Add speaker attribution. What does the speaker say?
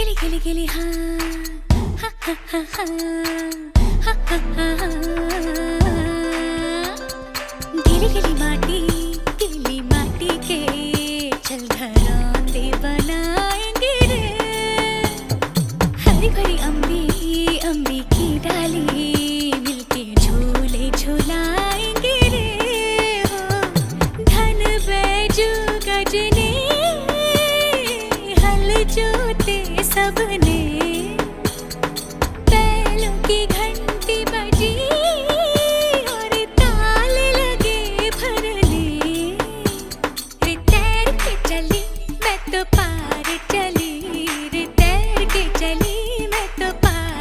Speaker 1: गिली गिली गिली हाँ हा हा हा हा हा हा हा हा। गिली गिली माटी के चल घरों दे